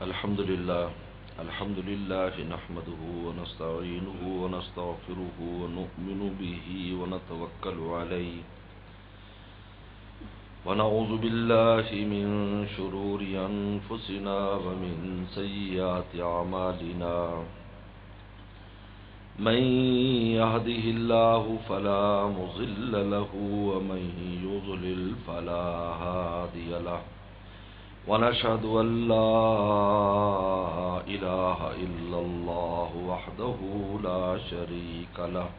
الحمد لله نحمده ونستعينه ونستغفره ونؤمن به ونتوكل عليه ونعوذ بالله من شرور أنفسنا ومن سيئات أعمالنا من يهده الله فلا مضل له ومن يضلل فلا هادي له ونشهد أن لا إله إلا الله وحده لا شريك له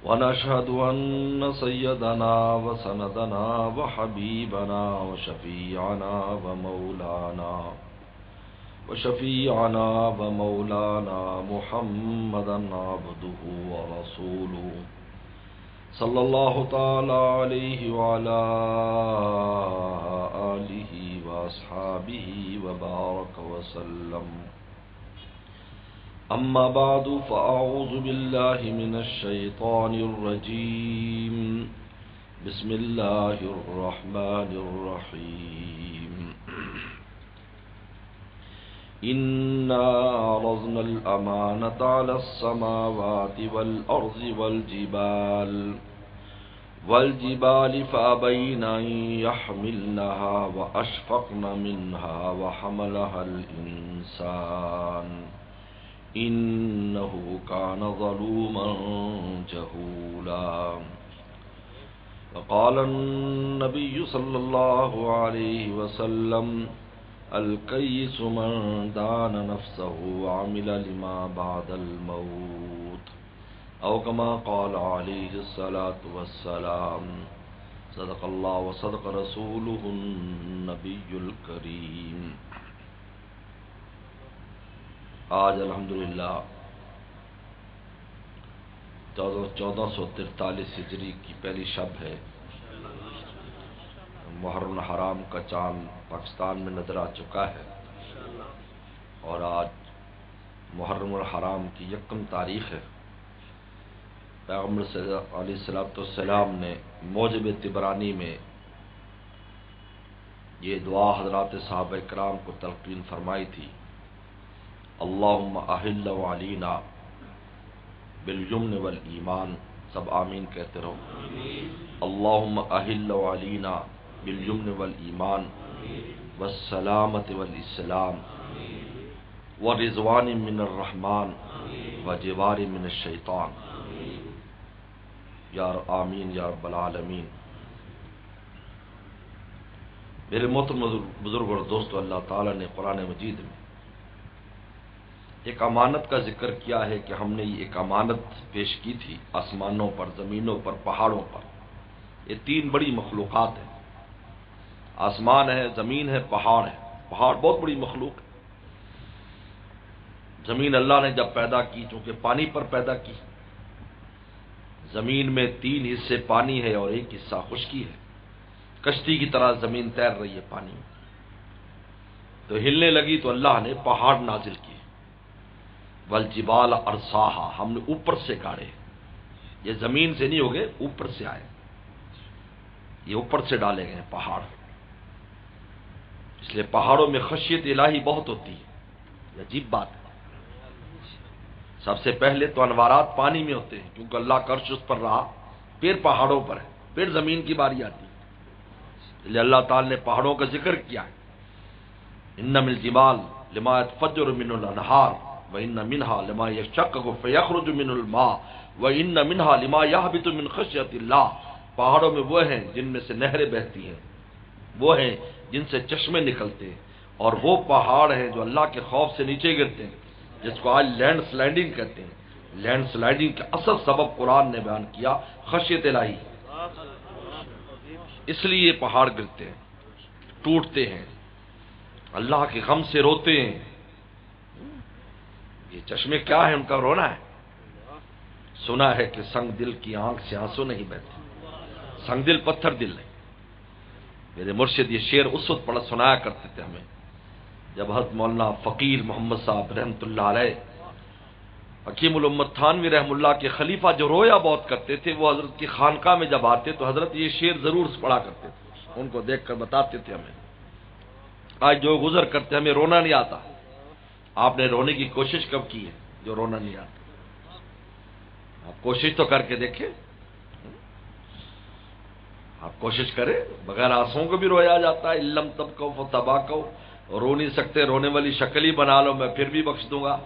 ونشهد أن سيدنا وسندنا وحبيبنا وشفيعنا ومولانا محمدا عبده ورسوله صلى الله تعالى عليه وعلى آله وأصحابه وبارك وسلم أما بعد فأعوذ بالله من الشيطان الرجيم بسم الله الرحمن الرحيم إنا عرضنا الأمانة على السماوات والأرض والجبال فأبين أن يحملنها وأشفقن منها وحملها الإنسان إنه كان ظلوما جهولا وقال النبي صلى الله عليه وسلم الكيس من دان نفسه وعمل لما بعد الموت أو كما قال عليه الصلاة والسلام صدق الله وصدق رسوله النبي الكريم. آج الحمدللہ 1443 ہجری کی پہلی شب ہے. محرم الحرام کا چاند پاکستان میں نظر آ چکا ہے اور آج محرم الحرام کی 1 تاریخ ہے. پیغمبر علیہ السلام نے موجب طبرانی میں یہ دعا حضرات صحابہ کرام کو تلقین فرمائی تھی: اللہم احل علینا بالیمن والایمان. سب آمین کہتے رہو. اللہم احل علینا بالیمن والایمان والسلامت والاسلام ورضوان من الرحمن وجوار من الشیطان. یا آمین یا رب العالمین. میرے محترم بزرگ اور دوستو، اللہ تعالیٰ نے قرآن مجید میں ایک امانت کا ذکر کیا ہے کہ ہم نے ایک امانت پیش کی تھی آسمانوں پر، زمینوں پر، پہاڑوں پر. یہ 3 بڑی مخلوقات ہیں. آسمان ہے، زمین ہے، پہاڑ ہے. پہاڑ بہت بڑی مخلوق ہے. زمین اللہ نے جب پیدا کی چونکہ پانی پر پیدا کی. زمین میں 3 حصے پانی ہے اور 1 حصہ خشکی ہے. کشتی کی طرح زمین تیر رہی ہے پانی میں. تو ہلنے لگی تو اللہ نے پہاڑ نازل کیے. والجبال ارساہا، ہم نے اوپر سے گاڑے. یہ زمین سے نہیں ہوگے، اوپر سے آئے. یہ اوپر سے ڈالے گئے پہاڑ. اس لیے پہاڑوں میں خشیت الہی بہت ہوتی ہے. یہ عجیب بات ہے. سب سے پہلے تو انوارات پانی میں ہوتے ہیں کیونکہ اللہ کا عرش اس پر رہا. پھر پہاڑوں پر ہے، پھر زمین کی باری آتی ہے. اس لیے اللہ تعالی نے پہاڑوں کا ذکر کیا ہے. ان من الجبال لما يتفجر منه الانهار وان منها لما يشقق فيخرج منه الماء وان منها لما يهبط من خشية الله. پہاڑوں میں وہ ہیں جن میں سے نہریں بہتی ہیں، وہ ہیں جن سے چشمے نکلتے ہیں، اور وہ پہاڑ ہیں جو اللہ کے خوف سے نیچے گرتے ہیں، جس کو آج لینڈ سلائڈنگ کہتے ہیں. لینڈ سلائڈنگ کا اصل سبب قرآن نے بیان کیا خشیت الہی. اس لیے یہ پہاڑ گرتے ہیں، ٹوٹتے ہیں، اللہ کے غم سے روتے ہیں. یہ چشمے کیا ہیں؟ ان کا رونا ہے. سنا ہے کہ سنگ دل کی آنکھ سے آنسو نہیں بہتے. سنگ دل پتھر دل نہیں. میرے مرشد یہ شعر اس وقت پڑھ سنایا کرتے تھے ہمیں جب حضرت مولانا فقیر محمد صاحب رحمۃ اللہ علیہ حکیم الامت تھانوی رحم اللہ کے خلیفہ جو رویا بہت کرتے تھے، وہ حضرت کی خانقاہ میں جب آتے تو حضرت یہ شعر ضرور پڑھا کرتے تھے. ان کو دیکھ کر بتاتے تھے ہمیں. آج جو گزر کرتے ہمیں رونا نہیں آتا. آپ نے رونے کی کوشش کب کی ہے جو رونا نہیں آتا؟ آپ کوشش تو کر کے دیکھیں. آپ کوشش کریں، بغیر آنسوؤں کو بھی رویا جاتا ہے. علم تب کو فتبا کو، رو نہیں سکتے رونے والی شکل ہی بنا لو میں پھر بھی بخش دوں گا.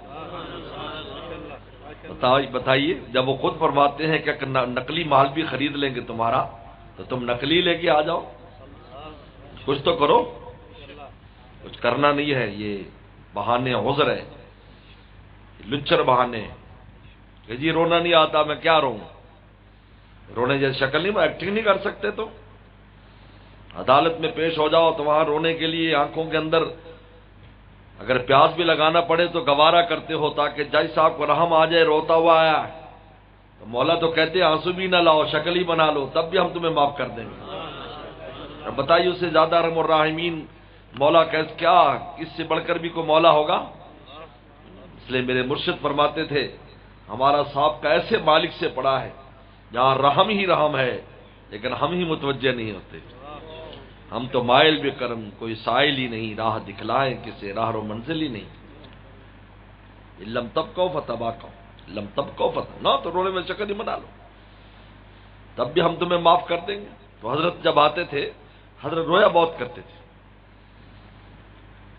بتائیے، جب وہ خود فرماتے ہیں کہ نقلی مال بھی خرید لیں گے تمہارا تو تم نقلی لے کے آ جاؤ. کچھ تو کرو. کچھ کرنا نہیں ہے. یہ بہانے عذر ہے، لچر بہانے کہ جی رونا نہیں آتا میں کیا روں. رونے جیسی شکل نہیں، ایکٹنگ نہیں کر سکتے تو عدالت میں پیش ہو جاؤ تو وہاں رونے کے لیے آنکھوں کے اندر اگر پیاس بھی لگانا پڑے تو گوارا کرتے ہو تاکہ جج صاحب کو رحم آ جائے روتا ہوا آیا ہے. تو مولا تو کہتے ہیں آنسو بھی نہ لاؤ شکل ہی بنا لو تب بھی ہم تمہیں معاف کر دیں گے. اب بتائیے اس سے زیادہ رحم الراحمین مولا کیا اس سے بڑھ کر بھی کوئی مولا ہوگا؟ اس لیے میرے مرشد فرماتے تھے ہمارا صاحب کا ایسے مالک سے پڑا ہے جہاں رحم ہی رحم ہے لیکن ہم ہی متوجہ نہیں ہوتے. ہم تو مائل بھی کرم کوئی سائل ہی نہیں، راہ دکھلائیں کسے راہ رو منزل ہی نہیں. علم تب کو فتبا کو، علم تب کو فتح نہ تو رونے میں شکل ہی بنا لو تب بھی ہم تمہیں معاف کر دیں گے. تو حضرت جب آتے تھے حضرت رویا بہت کرتے تھے.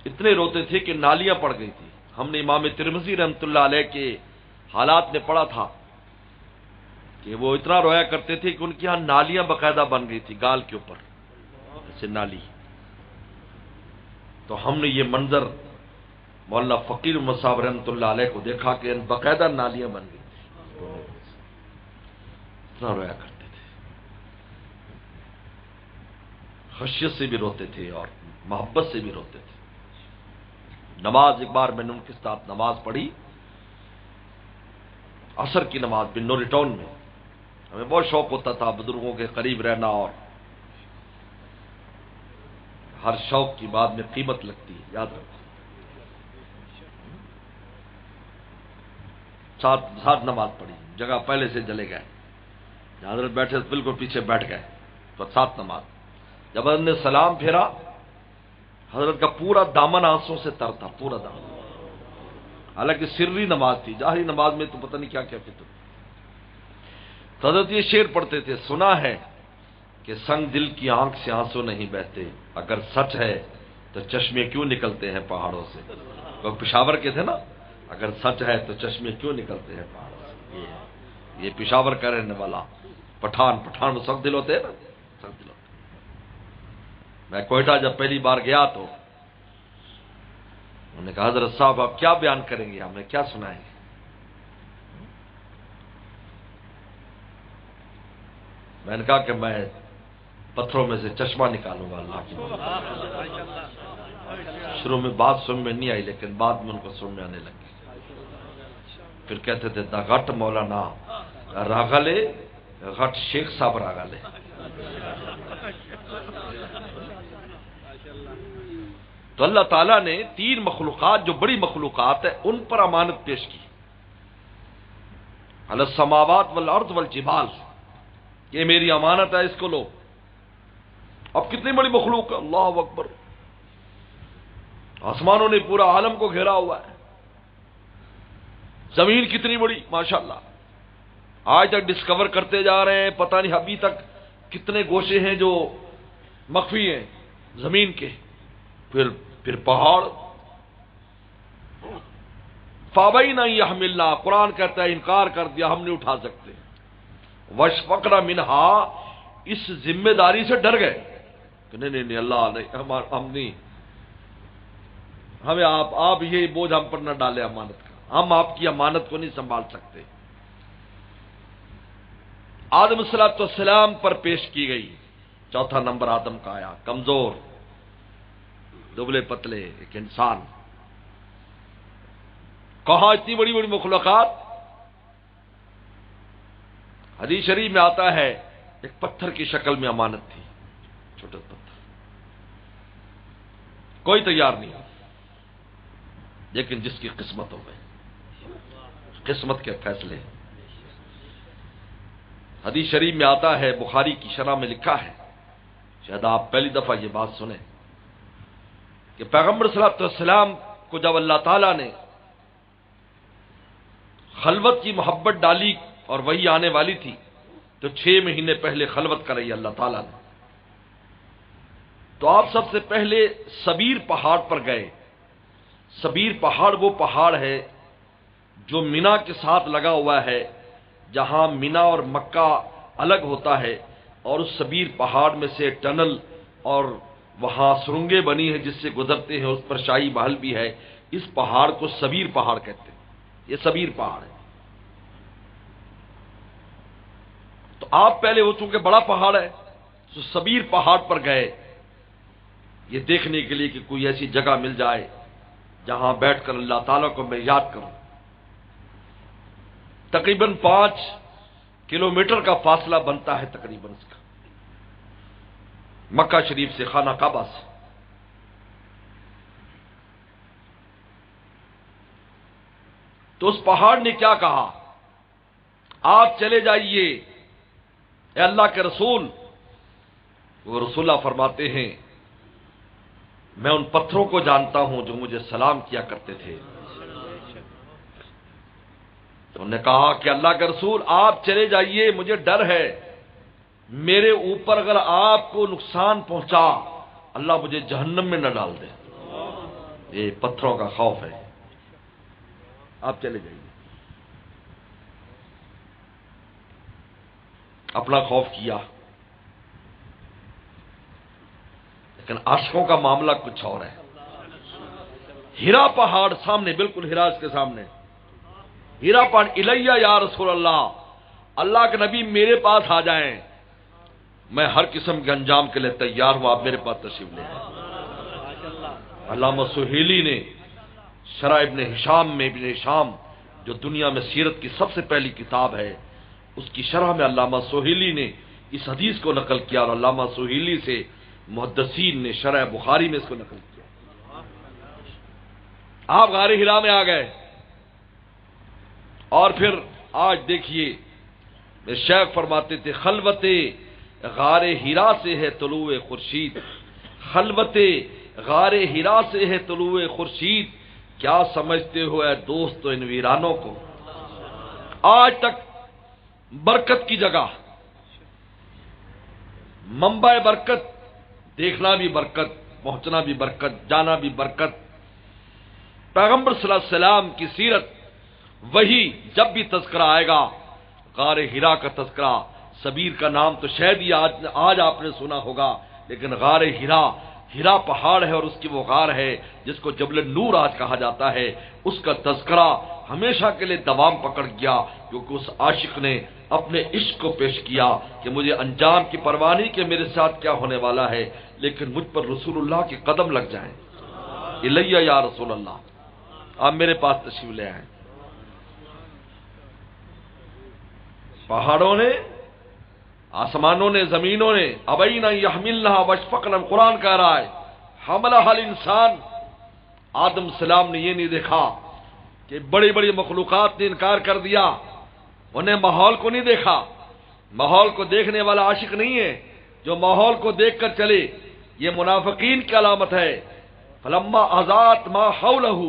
اتنے روتے تھے کہ نالیاں پڑ گئی تھی. ہم نے امام ترمذی رحمۃ اللہ علیہ کے حالات میں پڑھا تھا کہ وہ اتنا رویا کرتے تھے کہ ان کے یہاں نالیاں باقاعدہ بن گئی تھی گال کے اوپر ایسے نالی. تو ہم نے یہ منظر مولانا فقیر مصعب رحمۃ اللہ علیہ کو دیکھا کہ باقاعدہ نالیاں بن گئی تھی. اتنا رویا کرتے تھے، خشیت سے بھی روتے تھے اور محبت سے بھی روتے تھے. نماز ایک بار میں نے ان کے ساتھ نماز پڑھی، عصر کی نماز بنوری ٹاؤن میں. ہمیں بہت شوق ہوتا تھا بزرگوں کے قریب رہنا اور ہر شوق کی بعد میں قیمت لگتی ہے، یاد رکھو. ساتھ نماز پڑھی، جگہ پہلے سے چلے گئے، جہاں حضرت بیٹھے بالکل پیچھے بیٹھ گئے تو ساتھ نماز. جب حضرت نے سلام پھیرا حضرت کا پورا دامن آنسوں سے تر تھا، پورا دامن. حالانکہ سری نماز تھی، ظاہری نماز میں تو پتہ نہیں کیا کیا فکر. تو حضرت یہ شعر پڑھتے تھے سنا ہے کہ سنگ دل کی آنکھ سے آنسو نہیں بہتے، اگر سچ ہے تو چشمے کیوں نکلتے ہیں پہاڑوں سے. وہ پشاور کے تھے نا، اگر سچ ہے تو چشمے کیوں نکلتے ہیں پہاڑوں سے. یہ پشاور کا رہنے والا پٹھان میں سخت دل ہوتے ہیں نا، سخت دل ہوتے. میں کوئٹہ جب پہلی بار گیا تو انہوں نے کہا حضرت صاحب آپ کیا بیان کریں گے، ہمیں کیا سنائیں گے. میں نے کہا کہ میں پتھروں میں سے چشمہ نکالوں گا اللہ کی. شروع میں بات سن میں نہیں آئی لیکن بعد میں ان کو سن میں آنے لگی. پھر کہتے تھے دا غٹ مولانا راغلے غٹ شیخ صاحب راغلے. تو اللہ تعالیٰ نے 3 مخلوقات جو بڑی مخلوقات ہیں ان پر امانت پیش کی. علی السماوات والارض والجبال، یہ میری امانت ہے، اس کو لو. اب کتنی بڑی مخلوق ہے، اللہ اکبر. آسمانوں نے پورا عالم کو گھیرا ہوا ہے. زمین کتنی بڑی ماشاءاللہ، آج تک ڈسکور کرتے جا رہے ہیں، پتہ نہیں ابھی تک کتنے گوشے ہیں جو مخفی ہیں زمین کے. پھر پہاڑ فابینا یحملنا، قرآن کہتا ہے انکار کر دیا ہم نہیں اٹھا سکتے. واشفقنا منہا، اس ذمہ داری سے ڈر گئے کہ نہیں اللہ نہیں، ہم نہیں، ہمیں آپ یہ بوجھ ہم پر نہ ڈالے امانت کا، ہم آپ کی امانت کو نہیں سنبھال سکتے. آدم صلاۃ والسلام پر پیش کی گئی. 4تھا نمبر آدم کا آیا، کمزور دبلے پتلے ایک انسان. کہاں اتنی بڑی بڑی مخلوقات. حدیث شریف میں آتا ہے ایک پتھر کی شکل میں امانت تھی، چھوٹا پتھر، کوئی تیار نہیں، لیکن جس کی قسمت ہو گئی، قسمت کے فیصلے. حدیث شریف میں آتا ہے، بخاری کی شرح میں لکھا ہے، شاید آپ پہلی دفعہ یہ بات سنیں، کہ پیغمبر صلی اللہ علیہ وسلم کو جب اللہ تعالیٰ نے خلوت کی محبت ڈالی اور وہی آنے والی تھی تو 6 مہینے پہلے خلوت کرائی اللہ تعالیٰ نے. تو آپ سب سے پہلے سبیر پہاڑ پر گئے. سبیر پہاڑ وہ پہاڑ ہے جو مینا کے ساتھ لگا ہوا ہے، جہاں مینا اور مکہ الگ ہوتا ہے، اور اس سبیر پہاڑ میں سے ٹنل اور وہاں سرنگیں بنی ہیں جس سے گزرتے ہیں، اس پر شاہی محل بھی ہے. اس پہاڑ کو سبیر پہاڑ کہتے ہیں. یہ سبیر پہاڑ ہے. تو آپ پہلے وہ چونکہ بڑا پہاڑ ہے تو سبیر پہاڑ پر گئے یہ دیکھنے کے لیے کہ کوئی ایسی جگہ مل جائے جہاں بیٹھ کر اللہ تعالیٰ کو میں یاد کروں. تقریباً 5 کلومیٹر کا فاصلہ بنتا ہے تقریباً اس کا، مکہ شریف سے، خانہ کعبہ سے. تو اس پہاڑ نے کیا کہا؟ آپ چلے جائیے اے اللہ کے رسول. وہ رسول اللہ فرماتے ہیں میں ان پتھروں کو جانتا ہوں جو مجھے سلام کیا کرتے تھے. تو انہوں نے کہا کہ اللہ کے رسول آپ چلے جائیے، مجھے ڈر ہے میرے اوپر اگر آپ کو نقصان پہنچا اللہ مجھے جہنم میں نہ ڈال دے. یہ پتھروں کا خوف ہے. آپ چلے جائیے. اپنا خوف کیا، لیکن عاشقوں کا معاملہ کچھ اور ہے. ہیرا پہاڑ سامنے، بالکل ہیرا اس کے سامنے. ہیرا پہاڑ، الیہ یا رسول اللہ، اللہ کے نبی میرے پاس آ جائیں، میں ہر قسم کے انجام کے لیے تیار ہوں، آپ میرے پاس تشریف لے آئیں. علامہ سہیلی نے شرح ابن ہشام میں، ابن ہشام جو دنیا میں سیرت کی سب سے پہلی کتاب ہے، اس کی شرح میں علامہ سہیلی نے اس حدیث کو نقل کیا، اور علامہ سہیلی سے محدثین نے شرح بخاری میں اس کو نقل کیا. آپ غار ہرا میں آ گئے. اور پھر آج دیکھیے شیخ فرماتے تھے خلوت غار ہرا سے ہے طلوع خورشید، خلوت غار ہرا سے ہے طلوع خورشید، کیا سمجھتے ہو اے دوست ان ویرانوں کو. آج تک برکت کی جگہ، منبع برکت، دیکھنا بھی برکت، پہنچنا بھی برکت، جانا بھی برکت. پیغمبر صلی اللہ علیہ وسلم کی سیرت وہی جب بھی تذکرہ آئے گا، غار ہرا کا تذکرہ، سبیر کا نام تو شاید ہی آج آپ نے سنا ہوگا، لیکن غار ہرا، ہرا پہاڑ ہے اور اس کی وہ غار ہے جس کو جبل نور آج کہا جاتا ہے، اس کا تذکرہ ہمیشہ کے لیے دوام پکڑ گیا، کیونکہ اس عاشق نے اپنے عشق کو پیش کیا کہ مجھے انجام کی پرواہ نہیں کہ میرے ساتھ کیا ہونے والا ہے، لیکن مجھ پر رسول اللہ کے قدم لگ جائیں. الیہ یا رسول اللہ، آپ میرے پاس تشریف لے آئیں. پہاڑوں نے، آسمانوں نے، زمینوں نے ابین یحملنها واشفقن، قرآن کہہ رہا ہے حملها الانسان. آدم السلام نے یہ نہیں دیکھا کہ بڑی بڑی مخلوقات نے انکار کر دیا، انہیں ماحول کو نہیں دیکھا. ماحول کو دیکھنے والا عاشق نہیں ہے، جو ماحول کو دیکھ کر چلے یہ منافقین کی علامت ہے. فلما اضاءت ما حوله،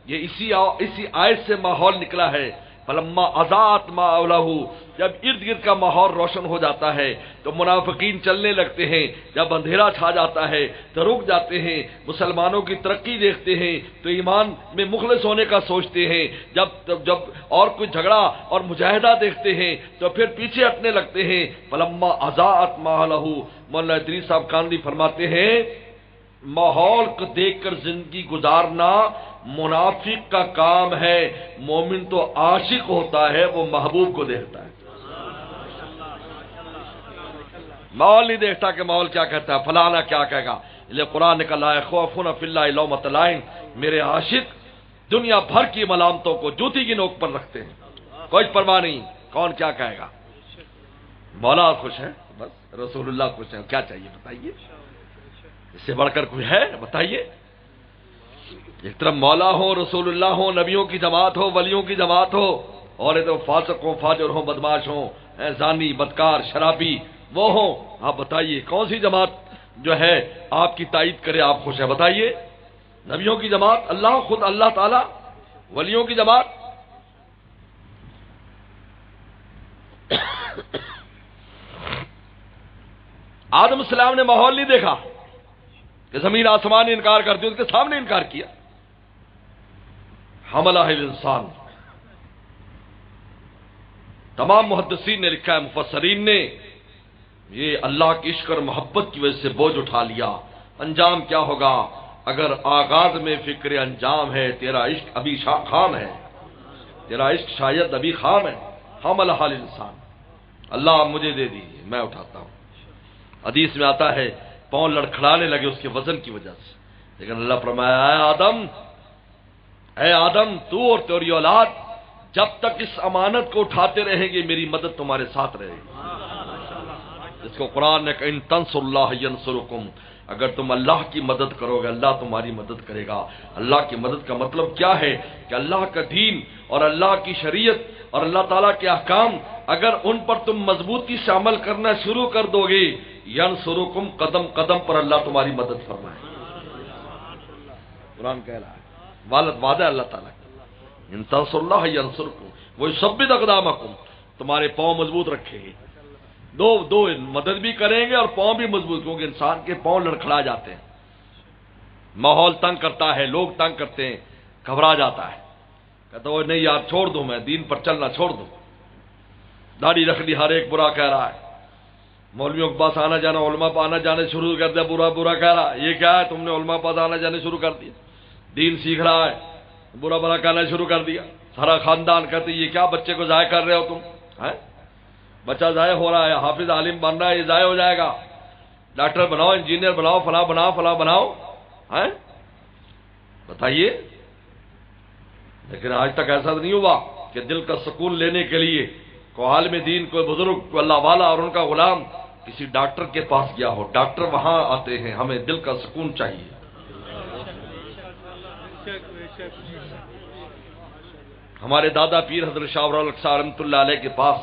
یہ اسی آیت سے ماحول نکلا ہے. فلما اضاءت ما حوله، جب ارد گرد کا ماحول روشن ہو جاتا ہے تو منافقین چلنے لگتے ہیں، جب اندھیرا چھا جاتا ہے تو رک جاتے ہیں، مسلمانوں کی ترقی دیکھتے ہیں تو ایمان میں مخلص ہونے کا سوچتے ہیں، جب اور کوئی جھگڑا اور مجاہدہ دیکھتے ہیں تو پھر پیچھے ہٹنے لگتے ہیں. فلما اضاءت ما حوله، مولانا ادریس صاحب کاندھی فرماتے ہیں ماحول کو دیکھ کر زندگی گزارنا منافق کا کام ہے، مومن تو عاشق ہوتا ہے، وہ محبوب کو دیکھتا ہے. ماحول نہیں دیکھتا کہ ماحول کیا کہتا ہے، فلانا کیا کہے گا. یہ قرآن نے کہا لا یخافون فی اللہ لومۃ لائم، میرے عاشق دنیا بھر کی ملامتوں کو جوتی کی نوک پر رکھتے ہیں، کوئی پرواہ نہیں کون کیا کہے گا. مولا خوش ہے، بس رسول اللہ خوش ہے، کیا چاہیے بتائیے، اس سے بڑھ کر کوئی ہے بتائیے. ایک طرف مولا ہو، رسول اللہ ہو، نبیوں کی جماعت ہو، ولیوں کی جماعت ہو، اور ایک طرف فاسق ہو، فاجر ہو، بدماش ہو، زانی، بدکار، شرابی وہ ہو. آپ بتائیے کون سی جماعت جو ہے آپ کی تائید کرے، آپ خوش ہیں بتائیے. نبیوں کی جماعت، اللہ خود اللہ تعالی، ولیوں کی جماعت. آدم السلام نے ماحول نہیں دیکھا کہ زمین آسمان نے انکار کرتے، اس کے سامنے انکار کیا. حملہ الانسان. تمام محدثین نے لکھا ہے، مفسرین نے، یہ اللہ کی عشق اور محبت کی وجہ سے بوجھ اٹھا لیا. انجام کیا ہوگا؟ اگر آغاز میں فکر انجام ہے، تیرا عشق ابھی خام ہے، تیرا عشق شاید ابھی خام ہے. حملہ الانسان. اللہ مجھے دے دیجیے، میں اٹھاتا ہوں. حدیث میں آتا ہے پاؤں لڑکھڑانے لگے اس کے وزن کی وجہ سے، لیکن اللہ فرمایا اے آدم تو اور تیری اولاد جب تک اس امانت کو اٹھاتے رہیں گے میری مدد تمہارے ساتھ رہے گی. جس کو قرآن نے کہا ان تنصروا اللہ ینصرکم، اگر تم اللہ کی مدد کرو گے اللہ تمہاری مدد کرے گا. اللہ کی مدد کا مطلب کیا ہے کہ اللہ کا دین اور اللہ کی شریعت اور اللہ تعالیٰ کے احکام اگر ان پر تم مضبوطی سے عمل کرنا شروع کر دو گے، ینصرکم، قدم قدم پر اللہ تمہاری مدد فرمائے. قرآن کہہ رہا ہے، وعدہ اللہ تعالیٰ کا، ان تنصروا اللہ ینصرکم ویثبت اقدامکم، تمہارے پاؤں مضبوط رکھے گے. دو مدد بھی کریں گے اور پاؤں بھی مضبوط، کیونکہ انسان کے پاؤں لڑکھڑا جاتے ہیں، ماحول تنگ کرتا ہے، لوگ تنگ کرتے ہیں، گھبرا جاتا ہے، کہتا وہ نہیں یار چھوڑ دوں، میں دین پر چلنا چھوڑ دوں. داڑھی رکھ لی ہر ایک برا کہہ رہا ہے، مولویوں کے پاس آنا جانا، علماء پاس آنا جانے شروع کر دیا، برا برا کہہ رہا. یہ کیا ہے تم نے علماء پاس آنا جانے شروع کر دیا، دین سیکھ رہا ہے برا برا کہنا شروع کر دیا. سارا خاندان کہتے یہ کیا بچے کو ضائع کر رہے ہو تم، ہے بچہ ضائع ہو رہا ہے، حافظ عالم بن رہا ہے، یہ ضائع ہو جائے گا. ڈاکٹر بناؤ، انجینئر بناؤ، فلاں بناؤ فلاں بناؤ، ہے بتائیے. لیکن آج تک ایسا نہیں ہوا کہ دل کا سکون لینے کے لیے کوئی عالم دین، کوئی بزرگ، کوئی اللہ والا اور ان کا غلام کسی ڈاکٹر کے پاس گیا ہو. ڈاکٹر وہاں آتے ہیں، ہمیں دل کا سکون چاہیے. ہمارے دادا پیر حضرت شاہ الاقصی رحمۃ اللہ علیہ کے پاس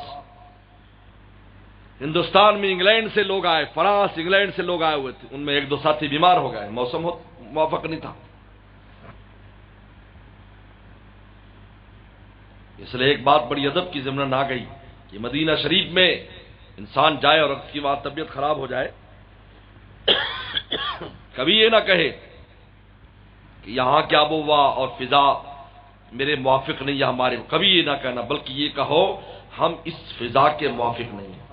ہندوستان میں انگلینڈ سے لوگ آئے، فرانس انگلینڈ سے لوگ آئے ہوئے تھے. ان میں ایک دو ساتھی بیمار ہو گئے، موسم موافق نہیں تھا، اس لیے ایک بات بڑی ادب کی ضمن آ گئی کہ مدینہ شریف میں انسان جائے اور اس کی وہاں طبیعت خراب ہو جائے، کبھی یہ نہ کہے کہ یہاں کی آب و ہوا اور فضا میرے موافق نہیں ہے ہمارے، کبھی یہ نہ کہنا، بلکہ یہ کہو ہم اس فضا کے موافق نہیں ہیں.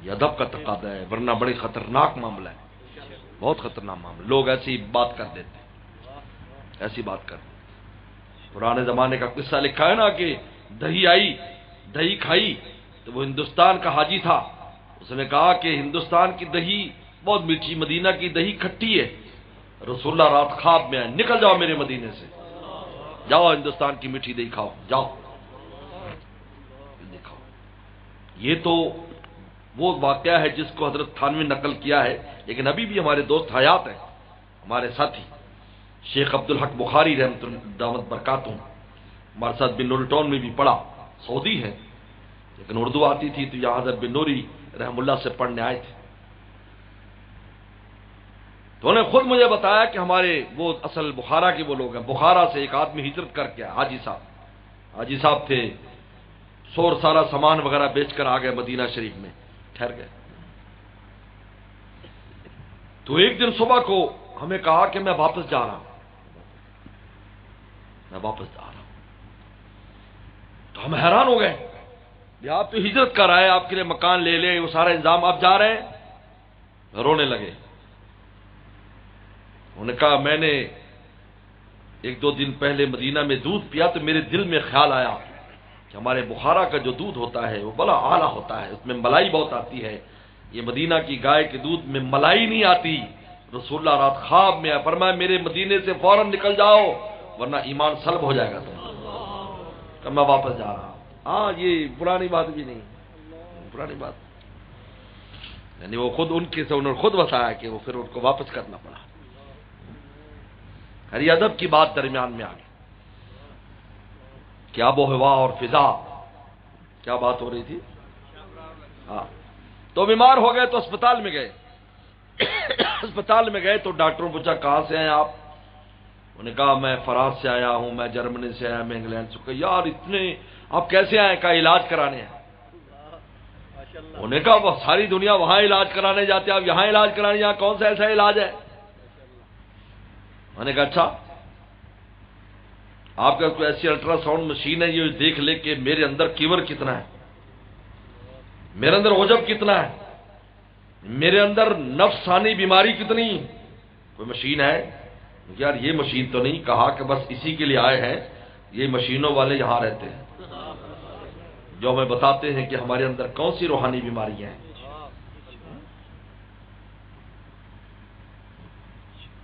یہ ادب کا تقاضا ہے، ورنہ بڑی خطرناک معاملہ ہے، بہت خطرناک معاملہ. لوگ ایسی بات کر دیتے، ایسی بات کر دیتے. پرانے زمانے کا قصہ لکھا ہے نا کہ دہی آئی، دہی کھائی، تو وہ ہندوستان کا حاجی تھا، اس نے کہا کہ ہندوستان کی دہی بہت میٹھی، مدینہ کی دہی کھٹی ہے. رسول اللہ رات خواب میں آئے، نکل جاؤ میرے مدینے سے، جاؤ ہندوستان کی میٹھی دہی کھاؤ، جاؤ دکھاؤ. یہ تو وہ واقعہ ہے جس کو حضرت تھانوی نقل کیا ہے، لیکن ابھی بھی ہمارے دوست حیات ہیں، ہمارے ساتھی شیخ عبدالحق بخاری رحمۃ اللہ دامت برکاتہ ہمارے ساتھ بن نوری ٹاؤن میں بھی پڑھا، سعودی ہے لیکن اردو آتی تھی تو یہاں حضرت بن نوری رحم اللہ سے پڑھنے آئے تھے. تو انہوں نے خود مجھے بتایا کہ ہمارے وہ اصل بخارا کے وہ لوگ ہیں، بخارا سے ایک آدمی ہجرت کر کے حاجی صاحب تھے، سور سارا سامان وغیرہ بیچ کر آ گئے مدینہ شریف میں ٹھہر گئے. تو ایک دن صبح کو ہمیں کہا کہ میں واپس جا رہا ہوں، تو ہم حیران ہو گئے، آپ تو ہجرت کر آئے، آپ کے لیے مکان لے لے، وہ سارا انتظام، آپ جا رہے ہیں. رونے لگے. انہوں نے کہا میں نے ایک دو دن پہلے مدینہ میں دودھ پیا تو میرے دل میں خیال آیا کہ ہمارے بخارا کا جو دودھ ہوتا ہے وہ بڑا اعلیٰ ہوتا ہے، اس میں ملائی بہت آتی ہے، یہ مدینہ کی گائے کے دودھ میں ملائی نہیں آتی. رسول اللہ رات خواب میں فرمایا میرے مدینے سے فوراً نکل جاؤ ورنہ ایمان سلب ہو جائے گا تم. کہ میں واپس جا رہا ہوں. ہاں یہ پرانی بات بھی نہیں، پرانی بات، یعنی وہ خود ان کے سے انہوں نے خود بتایا کہ وہ پھر ان کو واپس کرنا پڑا. ہری ادب کی بات درمیان میں آ گئی کہ آب و ہوا اور فضا، کیا بات ہو رہی تھی؟ ہاں تو بیمار ہو گئے تو اسپتال میں گئے. اسپتال میں گئے تو ڈاکٹروں پوچھا کہاں سے ہیں آپ؟ انہوں نے کہا میں فرانس سے آیا ہوں، میں جرمنی سے آیا، میں انگلینڈ سے۔ کہا یار اتنے آپ کیسے آئے؟ کہا علاج کرانے ہیں۔ انہوں نے کہا وہ ساری دنیا وہاں علاج کرانے جاتے ہیں، آپ یہاں علاج کرانے، یہاں کون سا ایسا علاج ہے؟ میں نے کہا اچھا آپ کا کوئی ایسی الٹرا ساؤنڈ مشین ہے یہ دیکھ لے کہ میرے اندر کیور کتنا ہے، میرے اندر عجب کتنا ہے، میرے اندر نفسانی بیماری کتنی، کوئی مشین ہے؟ یار یہ مشین تو نہیں۔ کہا کہ بس اسی کے لیے آئے ہیں، یہ مشینوں والے یہاں رہتے ہیں جو ہمیں بتاتے ہیں کہ ہمارے اندر کون سی روحانی بیماریاں ہیں۔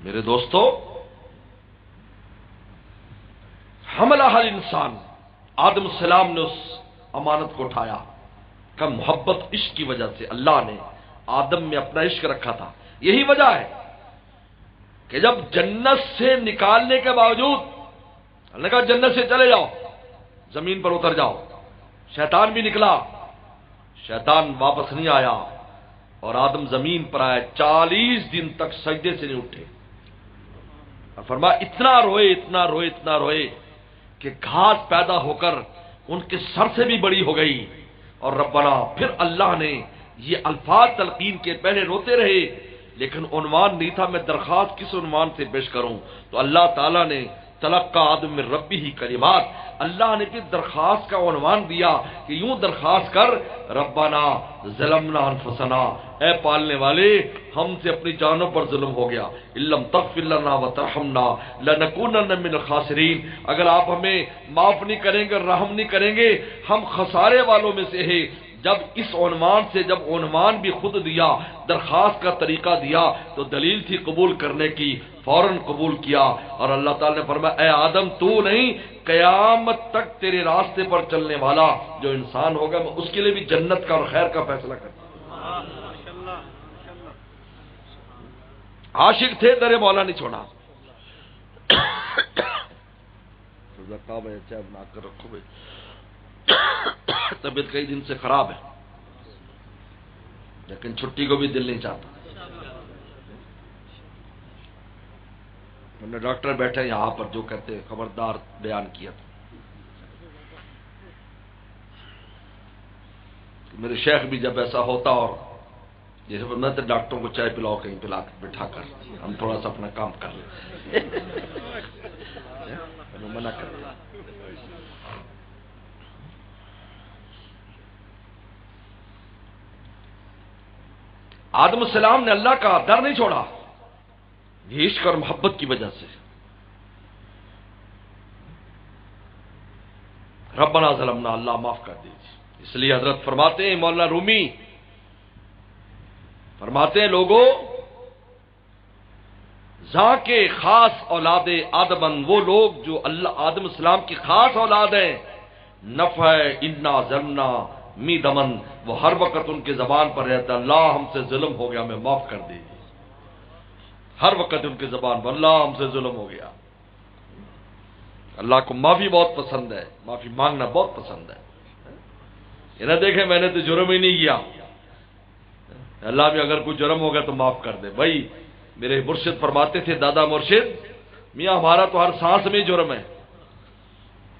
میرے دوستو، حملہ ہر انسان، آدم السلام نے اس امانت کو اٹھایا کہ محبت عشق کی وجہ سے اللہ نے آدم میں اپنا عشق رکھا تھا۔ یہی وجہ ہے کہ جب جنت سے نکالنے کے باوجود اللہ نے کہا جنت سے چلے جاؤ، زمین پر اتر جاؤ، شیطان بھی نکلا، شیطان واپس نہیں آیا اور آدم زمین پر آئے، 40 دن تک سجدے سے نہیں اٹھے۔ اور فرمایا اتنا روئے اتنا روئے اتنا روئے کہ گھاس پیدا ہو کر ان کے سر سے بھی بڑی ہو گئی۔ اور ربنا، پھر اللہ نے یہ الفاظ تلقین کے، پہلے روتے رہے لیکن عنوان نہیں تھا میں درخواست کس عنوان سے پیش کروں، تو اللہ تعالیٰ نے تلقى آدم من ربه کلمات، اللہ نے پھر درخواست کا عنوان دیا کہ یوں درخواست کر، ربنا ظلمنا انفسنا، اے پالنے والے ہم سے اپنی جانوں پر ظلم ہو گیا، ان لم تغفر لنا وترحمنا لنکونن من الخاسرین، اگر آپ ہمیں معاف نہیں کریں گے، رحم نہیں کریں گے، ہم خسارے والوں میں سے ہیں۔ جب اس عنوان سے، جب عنوان بھی خود دیا، درخواست کا طریقہ دیا، تو دلیل تھی قبول کرنے کی، فوراً قبول کیا۔ اور اللہ تعالی نے فرمایا اے آدم تو نہیں، قیامت تک تیرے راستے پر چلنے والا جو انسان ہوگا میں اس کے لیے بھی جنت کا اور خیر کا فیصلہ کرتا ہوں۔ عاشق تھے، در مولا نہیں چھوڑا۔ چائے بنا کر رکھو بھائی، طبیعت کئی دن سے خراب ہے لیکن چھٹی کو بھی دل نہیں چاہتا۔ ہم نے ڈاکٹر بیٹھے یہاں پر جو کہتے ہیں خبردار بیان کیا تھا کہ میرے شیخ بھی جب ایسا ہوتا اور جیسے میں تو ڈاکٹروں کو چائے پلاؤ کہیں پلا بٹھا کر ہم تھوڑا سا اپنا کام کر لیں، منع کرتے۔ آدم السلام نے اللہ کا در نہیں چھوڑا، یہ عشق اور محبت کی وجہ سے۔ ربنا ظلمنا، اللہ معاف کر دیجیے۔ اس لیے حضرت فرماتے ہیں، مولانا رومی فرماتے ہیں لوگوں ذا کے خاص اولاد آدمن، وہ لوگ جو اللہ آدم السلام کی خاص اولاد ہیں، نفع انا ظلمنا می دمن، وہ ہر وقت ان کے زبان پر رہتا اللہ ہم سے ظلم ہو گیا ہمیں معاف کر دیجیے۔ ہر وقت ان کے زبان پر اللہ ہم سے ظلم ہو گیا۔ اللہ کو معافی بہت پسند ہے، معافی مانگنا بہت پسند ہے۔ یہ نہ دیکھیں میں نے تو جرم ہی نہیں کیا، اللہ بھی اگر کوئی جرم ہوگا تو معاف کر دے۔ بھائی میرے مرشد فرماتے تھے، دادا مرشد میاں ہمارا تو ہر سانس میں جرم ہے،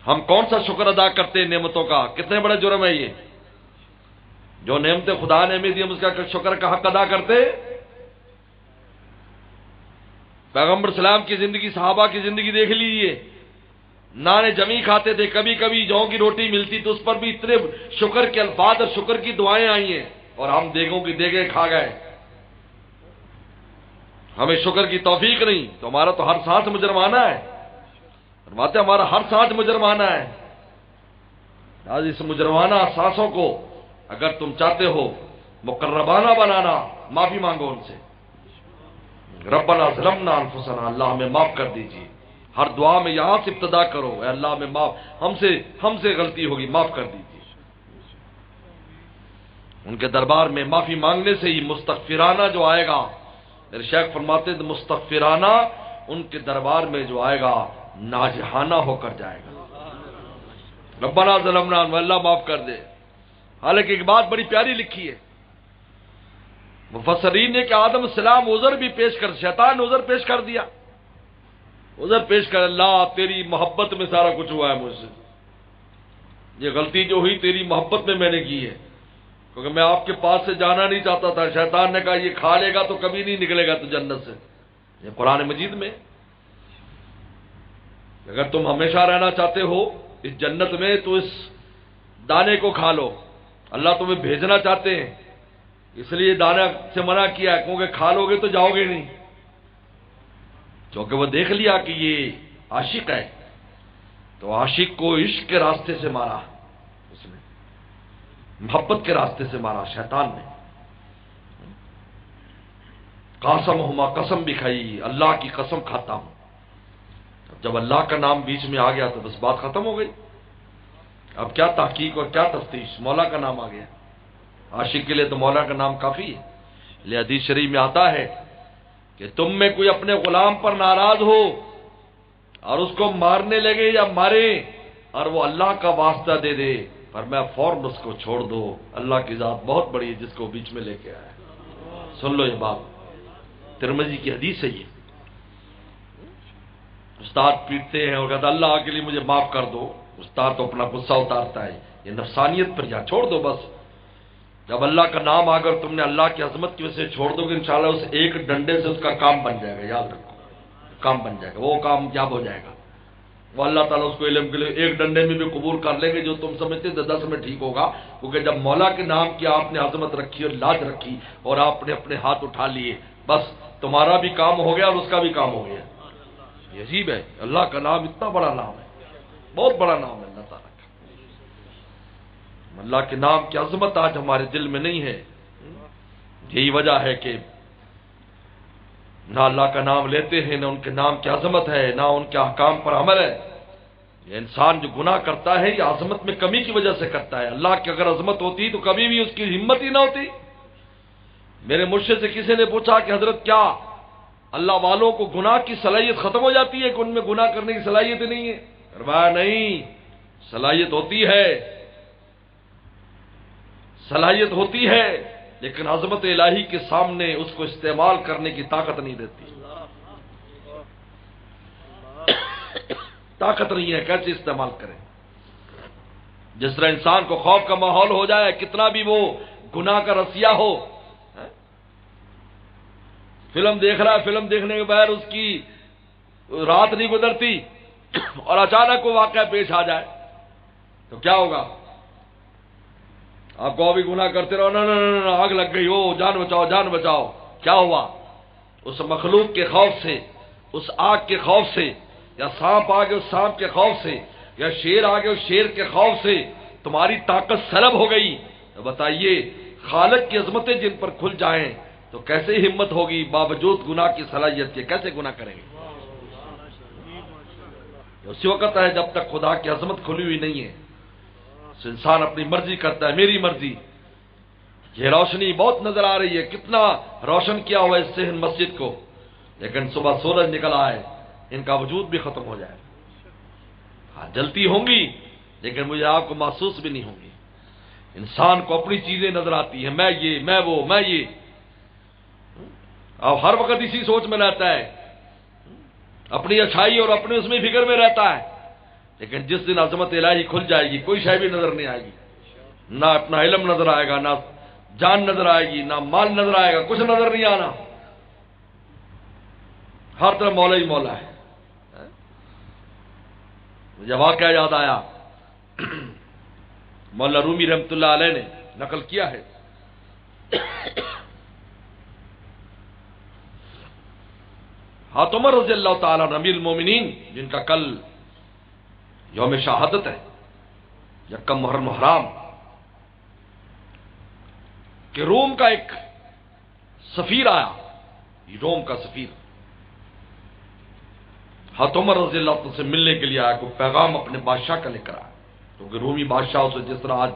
ہم کون سا شکر ادا کرتے ہیں نعمتوں کا، کتنے بڑا جرم ہے یہ، جو نعمتیں خدا نے ہمیں دی ہم اس کا شکر کا حق ادا کرتے۔ پیغمبر اسلام کی زندگی، صحابہ کی زندگی دیکھ لیجیے، نانے جمی کھاتے تھے، کبھی کبھی جو کی روٹی ملتی تو اس پر بھی اتنے شکر کے الفاظ اور شکر کی دعائیں آئی ہیں، اور ہم دیگوں کی دیگیں کھا گئے، ہمیں شکر کی توفیق نہیں، تو ہمارا تو ہر سانس مجرمانہ ہے۔ فرماتے ہمارا ہر سانس مجرمانہ ہے۔ آج اس مجرمانہ سانسوں کو اگر تم چاہتے ہو مقربانہ بنانا، معافی مانگو ان سے، ربنا ظلمنا انفسنا، اللہ ہمیں معاف کر دیجیے۔ ہر دعا میں یہاں سے ابتدا کرو، اے اللہ ہمیں معاف، ہم سے غلطی ہوگی معاف کر دیجیے۔ ان کے دربار میں معافی مانگنے سے ہی مستغفرانہ جو آئے گا، میرے شیخ فرماتے ہیں مستغفرانہ ان کے دربار میں جو آئے گا ناجحانہ ہو کر جائے گا۔ ربنا ظلمنا، اللہ معاف کر دے۔ حالانکہ ایک بات بڑی پیاری لکھی ہے، مفسرین نے کہ آدم السلام عذر بھی پیش کر، شیطان نے عذر پیش کر دیا، عذر پیش کر، اللہ تیری محبت میں سارا کچھ ہوا ہے، مجھ سے یہ غلطی جو ہوئی تیری محبت میں نے کی ہے، کیونکہ میں آپ کے پاس سے جانا نہیں چاہتا تھا۔ شیطان نے کہا یہ کھا لے گا تو کبھی نہیں نکلے گا تو جنت سے۔ یہ قرآن مجید میں، اگر تم ہمیشہ رہنا چاہتے ہو اس جنت میں تو اس دانے کو کھا لو۔ اللہ تمہیں بھیجنا چاہتے ہیں، اس لیے دانے سے منع کیا ہے، کیونکہ کھا لو گے تو جاؤ گے نہیں، کیونکہ وہ دیکھ لیا کہ یہ عاشق ہے، تو عاشق کو عشق کے راستے سے مارا، اس نے محبت کے راستے سے مارا شیطان نے۔ قاسمہما، قسم بھی کھائی، اللہ کی قسم کھاتا ہوں۔ جب اللہ کا نام بیچ میں آ گیا تو بس بات ختم ہو گئی، اب کیا تحقیق اور کیا تفتیش، مولا کا نام آ گیا۔ عاشق کے لیے تو مولا کا نام کافی ہے۔ یہ حدیث شریف میں آتا ہے کہ تم میں کوئی اپنے غلام پر ناراض ہو اور اس کو مارنے لگے یا مارے اور وہ اللہ کا واسطہ دے دے، پر میں فوراً اس کو چھوڑ دو، اللہ کی ذات بہت بڑی ہے جس کو بیچ میں لے کے آیا۔ سن لو یہ بات، ترمذی کی حدیث ہے یہ۔ استاد پیٹتے ہیں اور کہتا اللہ کے لیے مجھے معاف کر دو، استاد تو اپنا غصہ اتارتا ہے، یہ نفسانیت پر جا، چھوڑ دو بس۔ جب اللہ کا نام آ کر تم نے اللہ کی عظمت کی وجہ سے چھوڑ دو گے، انشاءاللہ اس ایک ڈنڈے سے اس کا کام بن جائے گا، یاد رکھو، کام بن جائے گا، وہ کامیاب ہو جائے گا۔ وہ اللہ تعالیٰ اس کو علم کے لیے ایک ڈنڈے میں بھی قبول کر لیں گے، جو تم سمجھتے 10 میں ٹھیک ہوگا، کیونکہ جب مولا کے نام کی آپ نے عظمت رکھی اور لاج رکھی اور آپ نے اپنے ہاتھ اٹھا لیے، بس تمہارا بھی کام ہو گیا اور اس کا بھی کام ہو گیا۔ یہ عجیب ہے، اللہ کا نام اتنا بڑا نام ہے، بہت بڑا نام ہے اللہ تعالیٰ کا۔ اللہ کے نام کی عظمت آج ہمارے دل میں نہیں ہے، یہی وجہ ہے کہ نہ اللہ کا نام لیتے ہیں، نہ ان کے نام کی عظمت ہے، نہ ان کے احکام پر عمل ہے۔ یہ انسان جو گناہ کرتا ہے یہ عظمت میں کمی کی وجہ سے کرتا ہے۔ اللہ کی اگر عظمت ہوتی تو کبھی بھی اس کی ہمت ہی نہ ہوتی۔ میرے مرشد سے کسی نے پوچھا کہ حضرت کیا اللہ والوں کو گناہ کی صلاحیت ختم ہو جاتی ہے کہ ان میں گناہ کرنے کی صلاحیت ہی نہیں ہے؟ فرمایا نہیں، صلاحیت ہوتی ہے، صلاحیت ہوتی ہے، لیکن عظمت الہی کے سامنے اس کو استعمال کرنے کی طاقت نہیں دیتی، طاقت نہیں ہے، کیسے استعمال کریں؟ جس طرح انسان کو خوف کا ماحول ہو جائے، کتنا بھی وہ گناہ کا رسیا ہو، فلم دیکھ رہا ہے، فلم دیکھنے کے بعد اس کی رات نہیں گزرتی اور اچانک وہ واقعہ پیش آ جائے تو کیا ہوگا؟ آپ کو ابھی گناہ کرتے رہو، نہ آگ لگ گئی، ہو جان بچاؤ جان بچاؤ، کیا ہوا؟ اس مخلوق کے خوف سے، اس آگ کے خوف سے، یا سانپ آ گئے اس سانپ کے خوف سے، یا شیر آ گئے اس شیر کے خوف سے تمہاری طاقت سلب ہو گئی، تو بتائیے خالق کی عظمتیں جن پر کھل جائیں تو کیسے ہمت ہوگی باوجود گناہ کی صلاحیت کے، کیسے گناہ کریں گے؟ اسی وقت ہے جب تک خدا کی عظمت کھلی ہوئی نہیں ہے، انسان اپنی مرضی کرتا ہے، میری مرضی۔ یہ روشنی بہت نظر آ رہی ہے، کتنا روشن کیا ہوا اس صحن مسجد کو، لیکن صبح سورج نکل آئے ان کا وجود بھی ختم ہو جائے۔ ہاں جلتی ہوں گی لیکن مجھے آپ کو محسوس بھی نہیں ہوں گی۔ انسان کو اپنی چیزیں نظر آتی ہیں، میں یہ، میں وہ، میں یہ، اب ہر وقت اسی سوچ میں رہتا ہے، اپنی اچھائی اور اپنے اس میں فکر میں رہتا ہے، لیکن جس دن عظمت الہی کھل جائے گی کوئی شے بھی نظر نہیں آئے گی، نہ اپنا علم نظر آئے گا، نہ جان نظر آئے گی، نہ مال نظر آئے گا، کچھ نظر نہیں آنا، ہر طرف مولا ہی مولا ہے۔ مجھے واقعہ یاد آیا، مولا رومی رحمۃ اللہ علیہ نے نقل کیا ہے، عمر رضی اللہ تعالیٰ امیر المومنین جن کا کل یوم شہادت ہے، یکم محرم حرام، کہ روم کا ایک سفیر آیا، روم کا سفیر عمر رضی اللہ عنہ سے ملنے کے لیے آیا، کوئی پیغام اپنے بادشاہ کا لے کر آیا، کیونکہ رومی بادشاہ سے جس طرح آج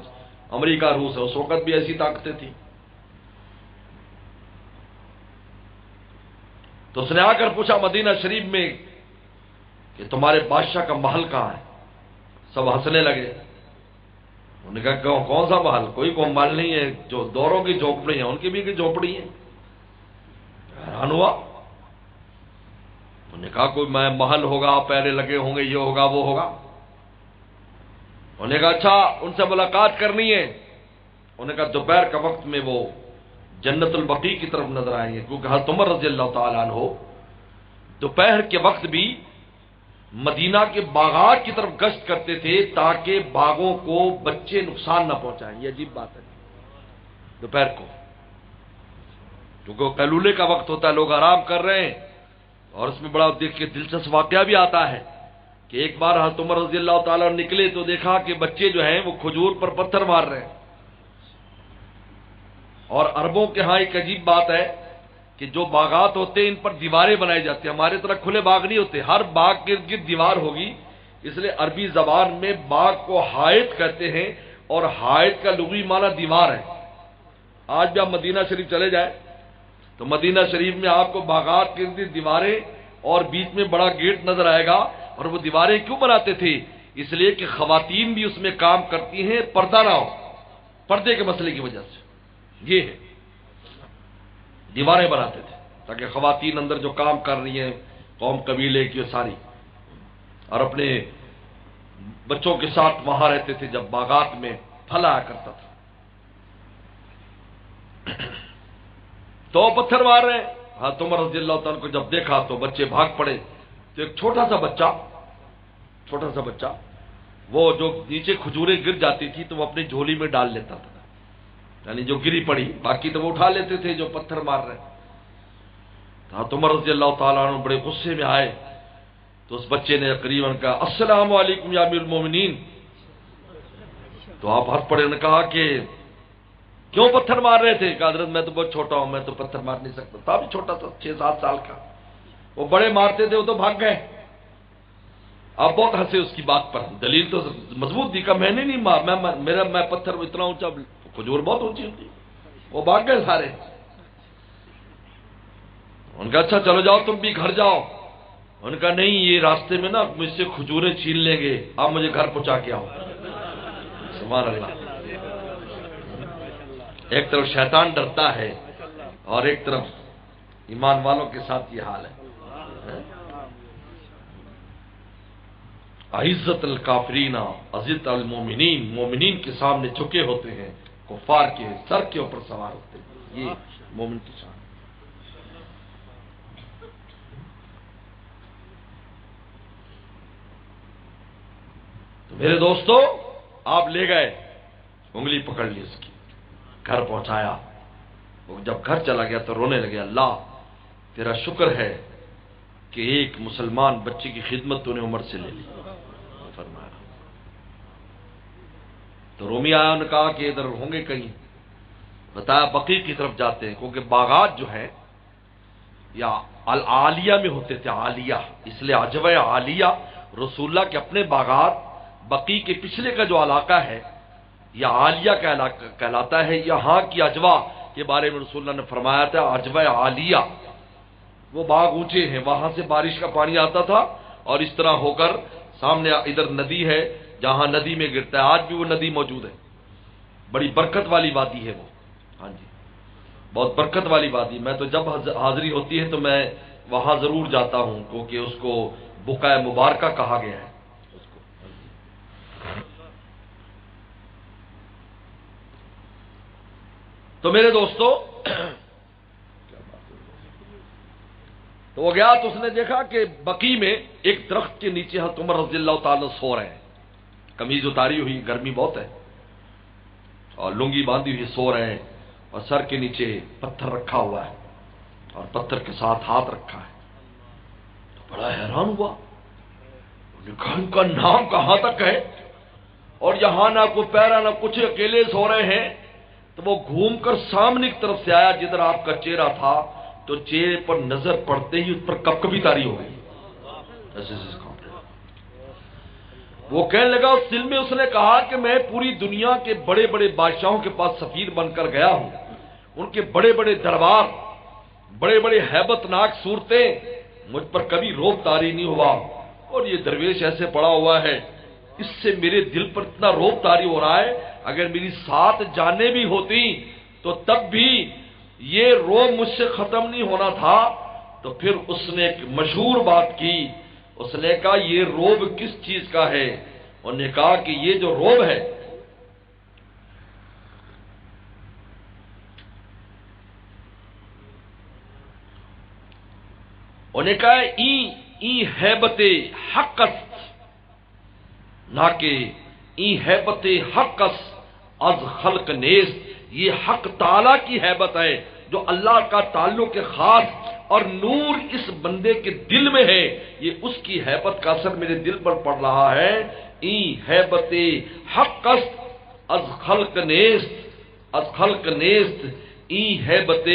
امریکہ روس ہے، اس وقت بھی ایسی طاقتیں تھیں، تو اس نے آ کر پوچھا مدینہ شریف میں کہ تمہارے بادشاہ کا محل کہاں ہے؟ سب ہنسنے لگے، انہوں نے کہا کون سا محل؟ کوئی محل نہیں ہے، جو دوروں کی جھونپڑی ہیں ان کی بھی جھونپڑی ہیں۔ حیران ہوا۔ انہوں نے کہا کوئی میں محل ہوگا، پہرے لگے ہوں گے، یہ ہوگا وہ ہوگا۔ انہوں نے کہا اچھا ان سے ملاقات کرنی ہے۔ انہوں نے کہا دوپہر کا وقت میں وہ جنت البقیع کی طرف نظر آئیں گے، کیونکہ حضرت عمر رضی اللہ تعالیٰ عنہ دوپہر کے وقت بھی مدینہ کے باغات کی طرف گشت کرتے تھے تاکہ باغوں کو بچے نقصان نہ پہنچائیں۔ یہ عجیب بات ہے، دوپہر کو کیونکہ وہ قیلولے کا وقت ہوتا ہے، لوگ آرام کر رہے ہیں، اور اس میں بڑا دیکھ کے دلچسپ واقعہ بھی آتا ہے کہ ایک بار حضرت عمر رضی اللہ تعالیٰ نکلے تو دیکھا کہ بچے جو ہیں وہ کھجور پر پتھر مار رہے ہیں۔ اور عربوں کے ہاں ایک عجیب بات ہے کہ جو باغات ہوتے ہیں ان پر دیواریں بنائی جاتی ہیں، ہمارے طرح کھلے باغ نہیں ہوتے، ہر باغ کے ارد گرد دیوار ہوگی، اس لیے عربی زبان میں باغ کو حائط کہتے ہیں، اور حائط کا لغوی معنی دیوار ہے۔ آج بھی آپ مدینہ شریف چلے جائیں تو مدینہ شریف میں آپ کو باغات کے ارد گرد دیواریں اور بیچ میں بڑا گیٹ نظر آئے گا۔ اور وہ دیواریں کیوں بناتے تھے؟ اس لیے کہ خواتین بھی اس میں کام کرتی ہیں، پردہ نہ ہو، پردے کے مسئلے کی وجہ سے یہ ہے، دیواریں بناتے تھے تاکہ خواتین اندر جو کام کر رہی ہیں قوم قبیلے کی ساری، اور اپنے بچوں کے ساتھ وہاں رہتے تھے جب باغات میں پھل آیا کرتا تھا۔ تو پتھر مار رہے ہیں، حضرت عمر رضی اللہ تعالیٰ کو جب دیکھا تو بچے بھاگ پڑے۔ تو ایک چھوٹا سا بچہ وہ جو نیچے کھجوریں گر جاتی تھی تو وہ اپنی جھولی میں ڈال لیتا تھا، یعنی جو گری پڑی، باقی تو وہ اٹھا لیتے تھے جو پتھر مار رہے۔ حضرت عمر رضی اللہ تعالیٰ عنہ بڑے غصے میں آئے تو اس بچے نے تقریباً کہا السلام علیکم یا امیر المومنین۔ تو آپ ہنس پڑے، نے کہا کہ کیوں پتھر مار رہے تھے؟ کہا حضرت میں تو بہت چھوٹا ہوں، میں تو پتھر مار نہیں سکتا تھا، بھی چھوٹا تھا 6-7 سال کا، وہ بڑے مارتے تھے وہ تو بھاگ گئے۔ آپ بہت ہنسے اس کی بات پر، دلیل تو مضبوط دی کہ میں نے نہیں مار، میں پتھر اتنا اونچا، کھجور بہت اونچی ہوتی، وہ بھاگ گئے سارے۔ ان کا اچھا چلو جاؤ تم بھی گھر جاؤ۔ ان کا نہیں، یہ راستے میں نا مجھ سے کھجوریں چھین لیں گے، آپ مجھے گھر پہنچا کے آؤ۔ سبحان اللہ۔ ایک طرف شیطان ڈرتا ہے اور ایک طرف ایمان والوں کے ساتھ یہ حال ہے۔ عزت الکافرین عزت المومنین، مومنین کے سامنے جھکے ہوتے ہیں، کفار کے سر کے اوپر سوار ہوتے ہیں، یہ مومن کی شان۔ تو میرے دوستو آپ لے گئے، انگلی پکڑ لی اس کی، گھر پہنچایا۔ وہ جب گھر چلا گیا تو رونے لگے، اللہ تیرا شکر ہے کہ ایک مسلمان بچے کی خدمت تو نے عمر سے لے لی، فرمایا۔ تو رومی آیا، انہوں نے کہا کہ ادھر ہوں گے کہیں، بتایا بقیع کی طرف جاتے ہیں، کیونکہ باغات جو ہیں یا العالیہ میں ہوتے تھے، عالیہ، اس لیے عجوہ عالیہ رسول اللہ کے اپنے باغات، بقیع کے پچھلے کا جو علاقہ ہے یہ عالیہ کا علاقہ کہلاتا ہے۔ یہاں کی عجوہ کے بارے میں رسول اللہ نے فرمایا تھا عجوہ عالیہ، وہ باغ اونچے ہیں، وہاں سے بارش کا پانی آتا تھا اور اس طرح ہو کر سامنے ادھر ندی ہے، جہاں ندی میں گرتا ہے، آج بھی وہ ندی موجود ہے، بڑی برکت والی وادی ہے وہ، ہاں جی بہت برکت والی وادی۔ میں تو جب حاضری ہوتی ہے تو میں وہاں ضرور جاتا ہوں، کیونکہ اس کو بقعہ مبارکہ کہا گیا ہے۔ تو میرے دوستو تو وہ گیا تو اس نے دیکھا کہ بقیع میں ایک درخت کے نیچے حضرت عمر رضی اللہ تعالی سو رہے ہیں، قمیض اتاری ہوئی، گرمی بہت ہے، اور لنگی باندھی ہوئی سو رہے ہیں، اور سر کے نیچے پتھر رکھا ہوا ہے اور پتھر کے ساتھ ہاتھ رکھا ہے۔ تو بڑا حیران ہوا، انہوں نے کہا ان کا نام کہاں تک ہے، اور یہاں نہ کوئی پیرا نہ کچھ، اکیلے سو رہے ہیں۔ تو وہ گھوم کر سامنے کی طرف سے آیا جدھر آپ کا چہرہ تھا، تو چہرے پر نظر پڑتے ہی اس پر کپکپی طاری ہو گئی۔ وہ کہنے لگا اس دل میں اس نے کہا کہ میں پوری دنیا کے بڑے بڑے بادشاہوں کے پاس سفیر بن کر گیا ہوں، ان کے بڑے بڑے دربار، بڑے بڑے ہیبت ناک صورتیں، مجھ پر کبھی روب طاری نہیں ہوا، اور یہ درویش ایسے پڑا ہوا ہے، اس سے میرے دل پر اتنا روب طاری ہو رہا ہے اگر میری 7 جانیں بھی ہوتی تو تب بھی یہ روب مجھ سے ختم نہیں ہونا تھا. تو پھر اس نے ایک مشہور بات کی، اس نے کہا یہ روب کس چیز کا ہے؟ انہوں نے کہا کہ یہ جو روب ہے انہوں نے کہا این ہیبت حق است، نہ کہ این ہیبت حق است از خلق نیست. یہ حق تعالی کی ہیبت ہے جو اللہ کا تعلق خاص اور نور اس بندے کے دل میں ہے، یہ اس کی ہیبت کا اثر میرے دل پر پڑ رہا ہے. این ہیبت حق است از خلق نیست، از خلق نیست این ہیبت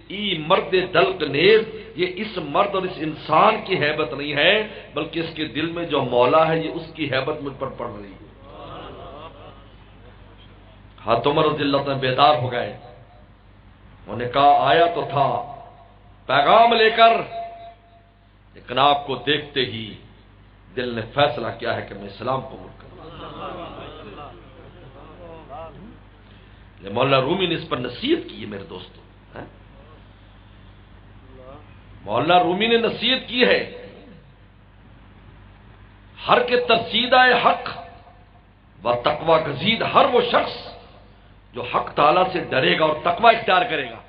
ای مرد دلق نیست. یہ اس مرد اور اس انسان کی ہیبت نہیں ہے بلکہ اس کے دل میں جو مولا ہے یہ اس کی ہیبت مجھ پر پڑ رہی ہے. حضرت عمر رضی اللہ عنہ بیدار ہو گئے. انہوں نے کہا آیا تو تھا پیغام لے کر، لیکن آپ کو دیکھتے ہی دل نے فیصلہ کیا ہے کہ میں اسلام قبول کروں. مولانا رومی نے اس پر نصیحت کی ہے میرے دوستوں. مولانا رومی نے نصیحت کی ہے، ہر کے ترسیدہ حق و تقوی گزید، ہر وہ شخص جو حق تعالیٰ سے ڈرے گا اور تقوی اختیار کرے گا،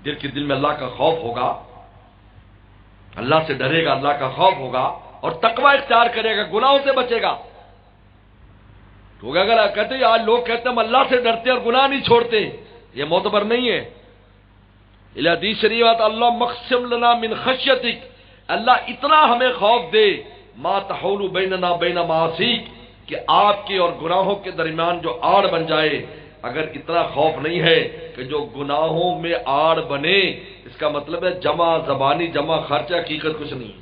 دل کے دل میں اللہ کا خوف ہوگا، اللہ سے ڈرے گا، اللہ کا خوف ہوگا اور تقوی اختیار کرے گا، گناہوں سے بچے گا. کیونکہ اگر کہتے ہیں آج لوگ کہتے ہیں ہم اللہ سے ڈرتے اور گناہ نہیں چھوڑتے، یہ معتبر نہیں ہے. حدیث شریعت اللہ مقسم لنا من خشیتک، اللہ اتنا ہمیں خوف دے ما تحول بیننا بین معاصیک، کہ آپ کے اور گناہوں کے درمیان جو آڑ بن جائے. اگر اتنا خوف نہیں ہے کہ جو گناہوں میں آڑ بنے، اس کا مطلب ہے جمع زبانی جمع خرچہ، حقیقت کچھ نہیں.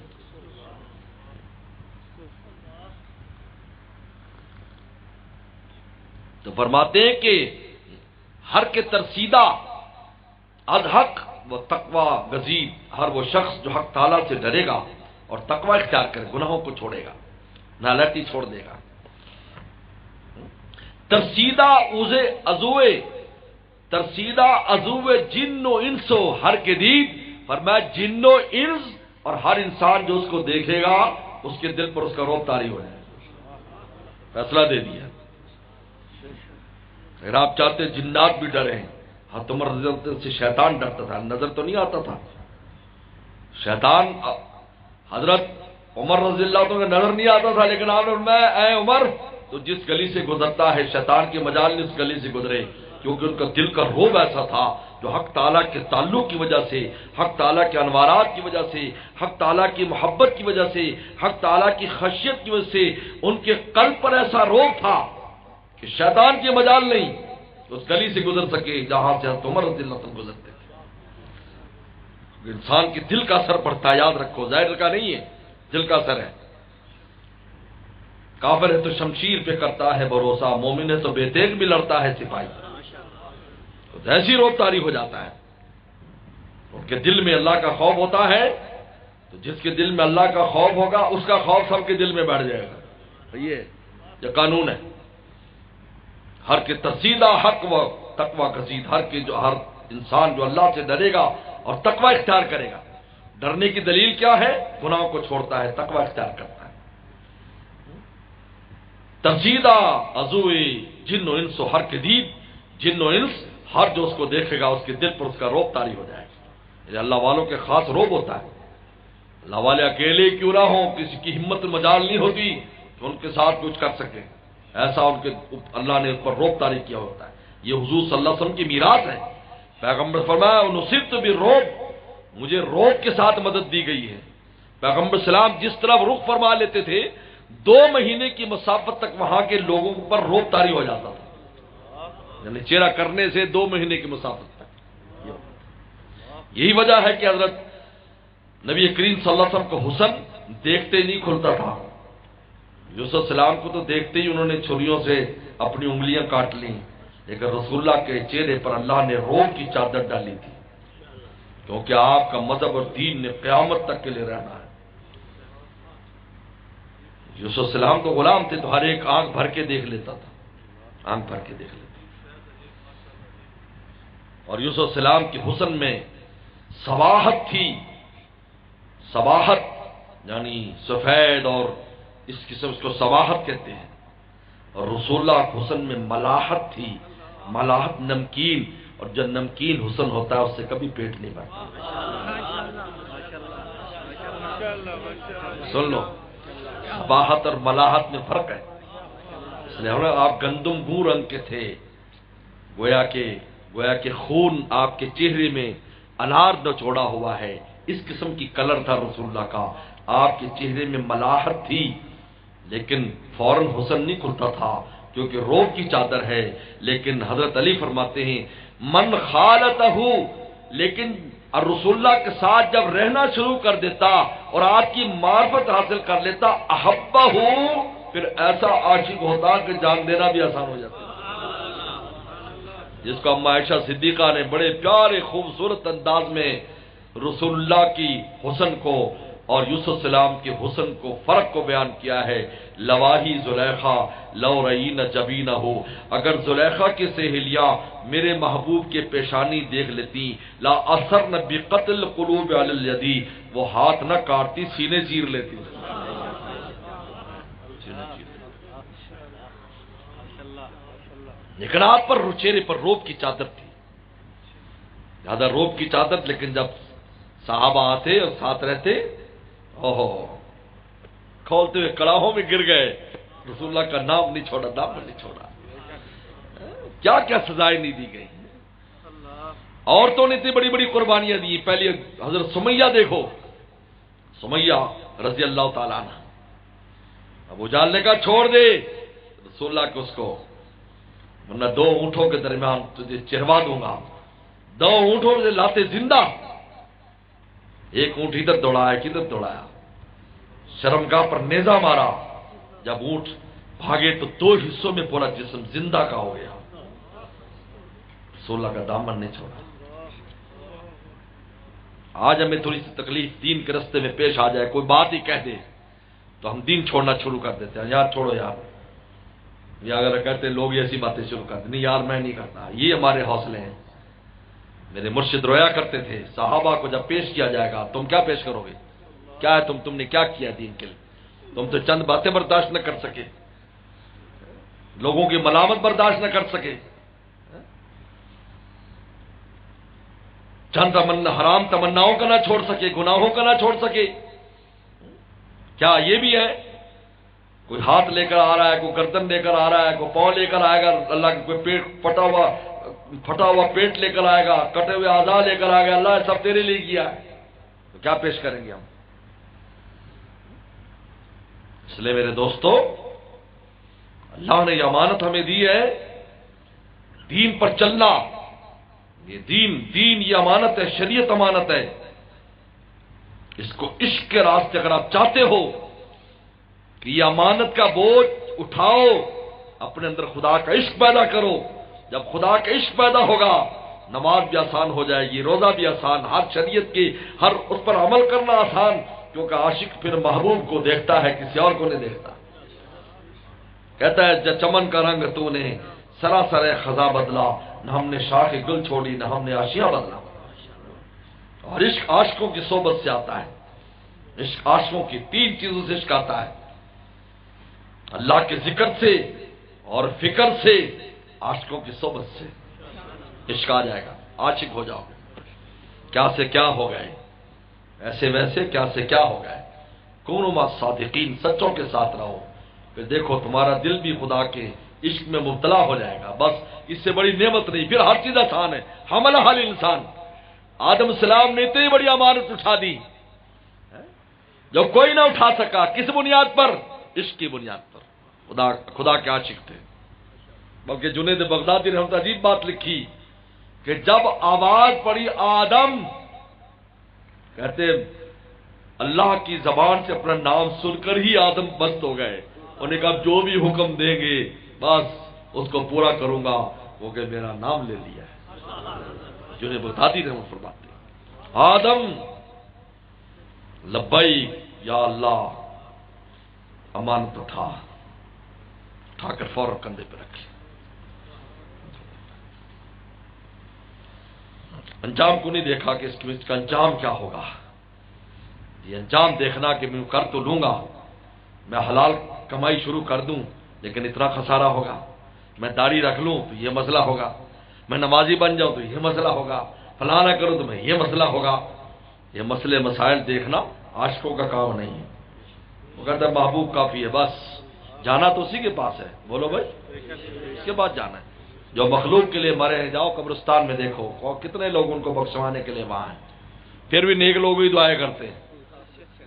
تو فرماتے ہیں کہ ہر کے ترسیدہ از حق و تقوی گزید، ہر وہ شخص جو حق تعالیٰ سے ڈرے گا اور تقوی اختیار کرے، گناہوں کو چھوڑے گا، نالیتی چھوڑ دے گا. ترسیدہ ترسیدہ عضوے جن و انسو ہر کے دید، فرمایا جن و انس اور ہر انسان جو اس کو دیکھے گا اس کے دل پر اس کا رعب طاری ہو جائے. فیصلہ دے دیا. اگر آپ چاہتے ہیں جنات بھی ڈرے ہیں، حضرت عمر رضی اللہ عنہ سے شیطان ڈرتا تھا، نظر تو نہیں آتا تھا شیطان. حضرت عمر رضی اللہ عنہ کو نظر نہیں آتا تھا، لیکن آپ نے فرمایا اے عمر تو جس گلی سے گزرتا ہے شیطان کے مجال نہیں اس گلی سے گزرے، کیونکہ ان کا دل کا روب ایسا تھا جو حق تعالیٰ کے تعلق کی وجہ سے، حق تعالیٰ کے انوارات کی وجہ سے، حق تعالیٰ کی محبت کی وجہ سے، حق تعالیٰ کی خشیت کی وجہ سے ان کے قلب پر ایسا روب تھا کہ شیطان کے مجال نہیں اس گلی سے گزر سکے جہاں سے حضرت عمر رضی اللہ عنہ گزرتے تھے. انسان کے دل کا اثر پڑتا ہے، یاد رکھو، ظاہر کا نہیں ہے، دل کا اثر ہے. کافر ہے تو شمشیر پہ کرتا ہے بھروسہ، مومن ہے تو بے تیغ بھی لڑتا ہے سپاہی. تو ایسی روب طاری ہو جاتا ہے. ان کے دل میں اللہ کا خوف ہوتا ہے تو جس کے دل میں اللہ کا خوف ہوگا اس کا خوف سب کے دل میں بیٹھ جائے گا. یہ قانون ہے. ہر کے ترسیدہ حق و تقوی گزید، ہر انسان جو اللہ سے ڈرے گا اور تقوی اختیار کرے گا. ڈرنے کی دلیل کیا ہے؟ گناہوں کو چھوڑتا ہے، تقوی اختیار کرتا ہے. ترسیدہ عضوے جن و انس و ہر کے دید، جن و انس ہر جو اس کو دیکھے گا اس کے دل پر اس کا روب طاری ہو جائے گا. یہ اللہ والوں کے خاص روب ہوتا ہے. اللہ والے اکیلے کیوں نہ ہوں، کسی کی ہمت مجال نہیں ہوتی کہ ان کے ساتھ کچھ کر سکے، ایسا ان کے اللہ نے اس پر روب طاری کیا ہوتا ہے. یہ حضور صلی اللہ علیہ وسلم کی میراث ہے. پیغمبر فرمایا نصرت بالرعب، مجھے روب کے ساتھ مدد دی گئی ہے. پیغمبر سلام جس طرف رخ فرما لیتے تھے 2 مہینے کی مسافت تک وہاں کے لوگوں پر روب طاری ہو جاتا تھا، یعنی چہرہ کرنے سے 2 مہینے کی مسافت تک. یہی وجہ ہے کہ حضرت نبی کریم صلی اللہ علیہ وسلم کو حسن دیکھتے نہیں کھلتا تھا. یوسف السلام کو تو دیکھتے ہی انہوں نے چھریوں سے اپنی انگلیاں کاٹ لیں، لیکن رسول اللہ کے چہرے پر اللہ نے روب کی چادر ڈالی تھی، کیونکہ آپ کا مذہب اور دین نے قیامت تک کے لیے رہنا ہے. یوسف السلام تو غلام تھے تو ہر ایک آنکھ بھر کے دیکھ لیتا تھا، آنکھ بھر کے دیکھ لیتے. اور یوسف السلام کے حسن میں سواحت تھی. سواحت یعنی سفید، اور اس قسم کو سواحت کہتے ہیں. اور رسول اللہ کے حسن میں ملاحت تھی. ملاحت نمکین، اور جو نمکین حسن ہوتا ہے اس سے کبھی پیٹ نہیں بھرتا. سن لو، سواحت اور ملاحت میں فرق ہے. اس لیے آپ گندم گوں رنگ کے تھے، گویا کہ خون آپ کے چہرے میں انار نچوڑا ہوا ہے. اس قسم کی کلر تھا رسول اللہ کا. آپ کے چہرے میں ملاحت تھی، لیکن فوراً حسن نہیں کھلتا تھا کیونکہ روب کی چادر ہے. لیکن حضرت علی فرماتے ہیں من خالتہ، لیکن رسول اللہ کے ساتھ جب رہنا شروع کر دیتا اور آپ کی معرفت حاصل کر لیتا، احبہ، پھر ایسا عاشق ہوتا کہ جان دینا بھی آسان ہو جاتا. جس کو اما عائشہ صدیقہ نے بڑے پیارے خوبصورت انداز میں رسول اللہ کی حسن کو اور یوسف السلام کے حسن کو، فرق کو بیان کیا ہے. لواہی زلیخا لو رئین جبینہ ہو، اگر زلیخا کی سہیلیاں میرے محبوب کے پیشانی دیکھ لیتی، لا اثرن بقتل قلوب علی الیدی، وہ ہاتھ نہ کاٹتی، سینے چیر لیتی. لیکن آپ پر چہرے پر روب کی چادر تھی، زیادہ روب کی چادر. لیکن جب صحابہ آتے اور ساتھ رہتے، اوہو، کھولتے ہوئے کڑاہوں میں گر گئے. رسول اللہ کا نام نہیں چھوڑا، نام نہیں چھوڑا. کیا کیا سزائیں نہیں دی گئی. عورتوں نے اتنی بڑی بڑی قربانیاں دی. پہلے حضرت سمیہ دیکھو، سمیہ رضی اللہ تعالیٰ عنہ. ابو جہل نے کہا چھوڑ دے رسول اللہ کو، اس کو، ورنہ 2 اونٹوں کے درمیان تجھے چروا دوں گا. 2 اونٹوں سے لاتے زندہ، ایک اونٹ ادھر دوڑایا کدھر دوڑایا، شرمگاہ پر نیزہ مارا. جب اونٹ بھاگے تو 2 حصوں میں پورا جسم زندہ کا ہو گیا. رسول اللہ کا دامن نہیں چھوڑا. آج ہمیں تھوڑی سی تکلیف دین کے رستے میں پیش آ جائے، کوئی بات ہی کہہ دے تو ہم دین چھوڑنا شروع کر دیتے ہیں. یار چھوڑو یار، یا اگر کہتے لوگ ایسی باتیں شروع کرتے، نہیں یار میں نہیں کرتا. یہ ہمارے حوصلے ہیں. میرے مرشد رویا کرتے تھے صحابہ کو جب پیش کیا جائے گا تم کیا پیش کرو گے؟ کیا ہے تم نے کیا کیا دین کے لیے؟ تم تو چند باتیں برداشت نہ کر سکے، لوگوں کی ملامت برداشت نہ کر سکے، چند حرام تمناؤں کا نہ چھوڑ سکے، گناہوں کا نہ چھوڑ سکے. کیا یہ بھی ہے؟ کوئی ہاتھ لے کر آ رہا ہے، کوئی گردن لے کر آ رہا ہے، کوئی پاؤں لے کر آئے گا، اللہ کا کوئی پیٹ پھٹا ہوا پیٹ لے کر آئے گا، کٹے ہوئے اعضاء لے کر آئے گا، اللہ سب تیرے لیے کیا ہے، تو کیا پیش کریں گے ہم؟ اس لیے میرے دوستو، اللہ نے یہ امانت ہمیں دی ہے، دین پر چلنا. یہ دین یہ امانت ہے، شریعت امانت ہے. اس کو عشق کے راستے اگر آپ چاہتے ہو کہ یہ امانت کا بوجھ اٹھاؤ، اپنے اندر خدا کا عشق پیدا کرو. جب خدا کا عشق پیدا ہوگا، نماز بھی آسان ہو جائے گی، روزہ بھی آسان، ہر شریعت کی ہر اس پر عمل کرنا آسان. کیونکہ عاشق پھر محبوب کو دیکھتا ہے، کسی اور کو نہیں دیکھتا. کہتا ہے چمن کا رنگ تو نے سراسر خزاں بدلا، نہ ہم نے شاخ گل چھوڑی، نہ ہم نے آشیاں بدلا. اور عشق عاشقوں کی صحبت سے آتا ہے. عشق عاشقوں کی 3 چیزوں سے عشق آتا ہے: اللہ کے ذکر سے اور فکر سے، عاشقوں کی صحبت سے عشق آ جائے گا. عاشق ہو جاؤ. کیا سے کیا ہو گئے، ایسے ویسے کیا سے کیا ہو گئے. کونوا مع صادقین، سچوں کے ساتھ رہو. پھر دیکھو تمہارا دل بھی خدا کے عشق میں مبتلا ہو جائے گا. بس اس سے بڑی نعمت نہیں. پھر ہر چیز آسان ہے. حمل حال انسان، آدم السلام نے اتنی بڑی امانت اٹھا دی جو کوئی نہ اٹھا سکا. کس بنیاد پر؟ عشق کی بنیاد پر. خدا کے عاشق تھے. بلکہ جنید بغدادی نے ہم تو عجیب بات لکھی کہ جب آواز پڑی آدم، کہتے اللہ کی زبان سے اپنا نام سن کر ہی آدم مست ہو گئے. انہوں نے کہا جو بھی حکم دیں گے بس اس کو پورا کروں گا، وہ کہ میرا نام لے لیا ہے. جنہیں بغدادی نے فرماتے آدم لبیک یا اللہ، امانت اٹھا کر فوراً کندھے پہ رکھ لی. انجام کو نہیں دیکھا کہ اس کا انجام کیا ہوگا. یہ انجام دیکھنا کہ میں کر تو لوں گا، میں حلال کمائی شروع کر دوں لیکن اتنا خسارہ ہوگا، میں داڑھی رکھ لوں تو یہ مسئلہ ہوگا، میں نمازی بن جاؤں تو یہ مسئلہ ہوگا، فلاں نہ کروں تو میں یہ مسئلہ ہوگا. یہ مسئلے مسائل دیکھنا عاشقوں کا کام نہیں ہے. وہ کہتا ہے محبوب کافی ہے، بس جانا تو اسی کے پاس ہے. بولو بھائی، اس کے بعد جانا ہے. جو مخلوق کے لیے مرے ہیں جاؤ قبرستان میں دیکھو اور کتنے لوگ ان کو بخشوانے کے لیے وہاں ہیں. پھر بھی نیک لوگ ہی دعائیں کرتے ہیں،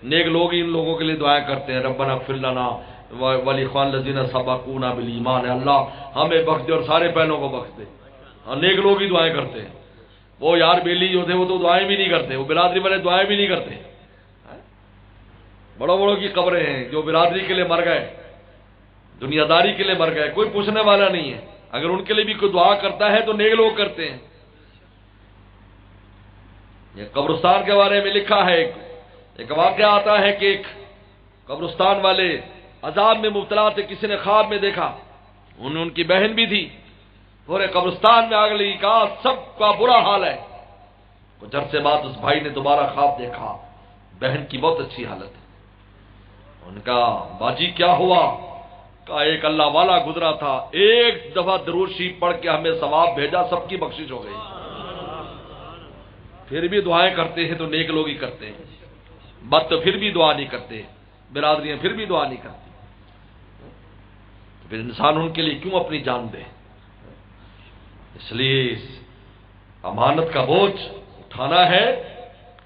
نیک لوگ ہی ان لوگوں کے لیے دعائیں کرتے ہیں. ربنا اغفر لنا ولاخواننا الذین سبقونا بالایمان، اللہ ہمیں بخش دے اور سارے بہنوں کو بخش دے. ہاں نیک لوگ ہی دعائیں کرتے ہیں. وہ یار بیلی جو تھے وہ تو دعائیں بھی نہیں کرتے، وہ برادری والے دعائیں بھی نہیں کرتے. بڑوں بڑوں کی قبریں ہیں جو برادری کے لیے مر گئے، دنیا داری کے لیے مر گئے، کوئی پوچھنے والا نہیں ہے. اگر ان کے لیے بھی کوئی دعا کرتا ہے تو نیک لوگ کرتے ہیں. یہ قبرستان کے بارے میں لکھا ہے، ایک واقعہ آتا ہے کہ ایک قبرستان والے عذاب میں مبتلا تھے. کسی نے خواب میں دیکھا، ان کی بہن بھی تھی، پورے قبرستان میں آگ لگی، کہا سب کا برا حال ہے. کچھ عرصے بعد اس بھائی نے دوبارہ خواب دیکھا، بہن کی بہت اچھی حالت ہے. ان کا باجی کیا ہوا؟ کہا ایک اللہ والا گزرا تھا، ایک دفعہ درود شریف پڑھ کے ہمیں ثواب بھیجا، سب کی بخشش ہو گئی. پھر بھی دعائیں کرتے ہیں تو نیک لوگ ہی کرتے ہیں، بد تو پھر بھی دعا نہیں کرتے، برادریاں پھر بھی دعا نہیں کرتی. پھر انسان ان کے لیے کیوں اپنی جان دے؟ اس لیے امانت کا بوجھ اٹھانا ہے.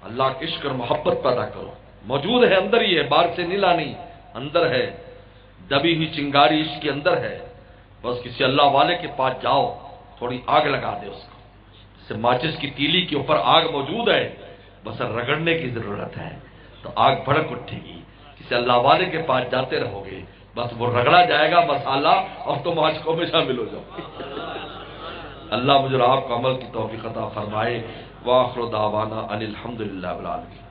اللہ کی عشق اور محبت پیدا کرو. موجود ہے، اندر ہی ہے، باہر سے نہیں لانی، اندر ہے. دبی ہوئی چنگاری عشق کے اندر ہے. بس کسی اللہ والے کے پاس جاؤ، تھوڑی آگ لگا دے اس کو. جیسے ماچس کی تیلی کے اوپر آگ موجود ہے، بس رگڑنے کی ضرورت ہے تو آگ بھڑک اٹھے گی. کسی اللہ والے کے پاس جاتے رہو گے، بس وہ رگڑا جائے گا مسالہ اور تم عاشقوں میں شامل ہو جاؤ. اللہ مجھے اور آپ کو عمل کی توفیق عطا فرمائے. وآخر دعوانا ان الحمدللہ رب العالمین.